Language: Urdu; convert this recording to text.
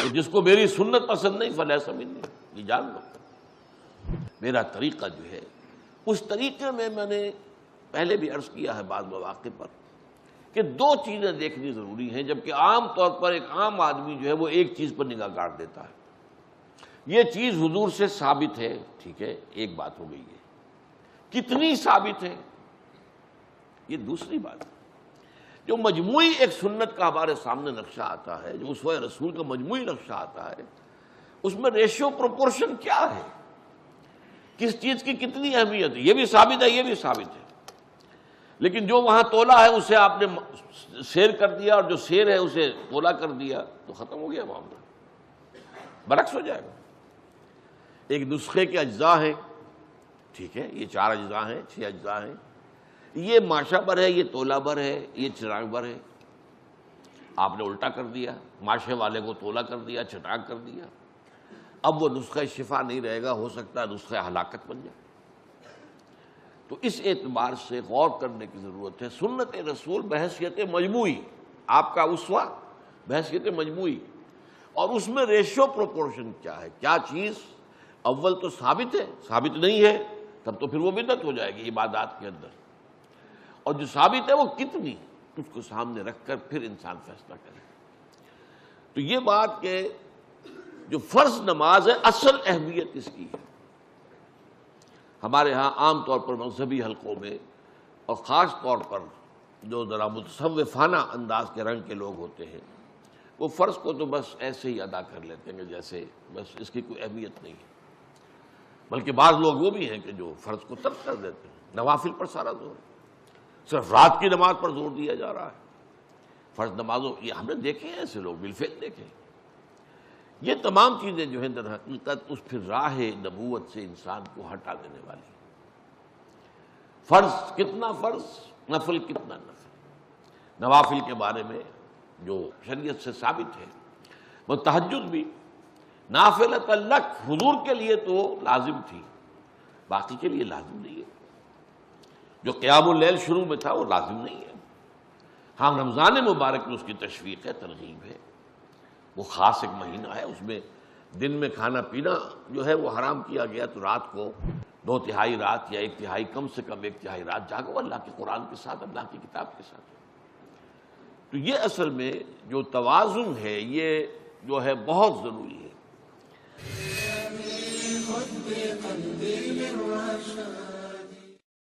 تو جس کو میری سنت پسند نہیں فلیس منی، یہ جان لو میرا طریقہ جو ہے، اس طریقے میں نے پہلے بھی عرض کیا ہے بعض مواقع پر کہ دو چیزیں دیکھنی ضروری ہیں، جبکہ عام طور پر ایک عام آدمی جو ہے وہ ایک چیز پر نگاہ گاڑ دیتا ہے۔ یہ چیز حضور سے ثابت ہے، ٹھیک ہے، ایک بات ہو گئی ہے، کتنی ثابت ہے یہ دوسری بات ہے۔ جو مجموعی ایک سنت کا ہمارے سامنے نقشہ آتا ہے، جو اسوہ رسول کا مجموعی نقشہ آتا ہے، اس میں ریشو پروپورشن کیا ہے، کس چیز کی کتنی اہمیت ہے، یہ بھی ثابت ہے، یہ بھی ثابت ہے۔ لیکن جو وہاں تولا ہے اسے آپ نے سیر کر دیا، اور جو سیر ہے اسے تولا کر دیا، تو ختم ہو گیا معاملہ، برعکس ہو جائے گا۔ ایک نسخے کے اجزاء ہیں، ٹھیک ہے، یہ 4 اجزاء ہیں، 6 اجزاء ہیں، یہ ماشا بر ہے، یہ تولا بر ہے، یہ چراغ بر ہے، آپ نے الٹا کر دیا، ماشے والے کو تولا کر دیا، چٹاک کر دیا، اب وہ نسخہ شفا نہیں رہے گا، ہو سکتا ہے نسخہ ہلاکت بن جائے۔ تو اس اعتبار سے غور کرنے کی ضرورت ہے۔ سنت رسول بحیثیت مجموعی، آپ کا اسوہ بحیثیت مجموعی، اور اس میں ریشو پروپورشن کیا ہے، کیا چیز اول تو ثابت ہے، ثابت نہیں ہے تب تو پھر وہ بدعت ہو جائے گی عبادات کے اندر، اور جو ثابت ہے وہ کتنی، اس کو سامنے رکھ کر پھر انسان فیصلہ کرے۔ تو یہ بات کہ جو فرض نماز ہے اصل اہمیت اس کی ہے۔ ہمارے ہاں عام طور پر مذہبی حلقوں میں، اور خاص طور پر جو ذرا متصوفانہ انداز کے رنگ کے لوگ ہوتے ہیں، وہ فرض کو تو بس ایسے ہی ادا کر لیتے ہیں جیسے بس اس کی کوئی اہمیت نہیں ہے، بلکہ بعض لوگ وہ بھی ہیں کہ جو فرض کو ترک کر دیتے ہیں، نوافل پر سارا زور ہے، صرف رات کی نماز پر زور دیا جا رہا ہے، فرض نمازوں، یہ ہم نے دیکھے ہیں ایسے لوگ، بالفعل دیکھے۔ یہ تمام چیزیں جو ہیں در حقیقت اس پھر راہ نبوت سے انسان کو ہٹا دینے والی ہیں۔ فرض کتنا فرض، نفل کتنا نفل۔ نوافل کے بارے میں جو شریعت سے ثابت ہے، وہ تہجد بھی نافلۃ لک، حضور کے لیے تو لازم تھی، باقی کے لیے لازم نہیں ہے۔ جو قیام اللیل شروع میں تھا وہ لازم نہیں ہے۔ ہاں رمضان مبارک میں اس کی تشویق ہے، ترغیب ہے، وہ خاص ایک مہینہ ہے، اس میں دن میں کھانا پینا جو ہے وہ حرام کیا گیا، تو رات کو 2/3 رات یا 1/3، کم سے کم 1/3 رات جاگو اللہ کے قرآن کے ساتھ، اللہ کی کتاب کے ساتھ۔ تو یہ اصل میں جو توازن ہے یہ جو ہے بہت ضروری ہے۔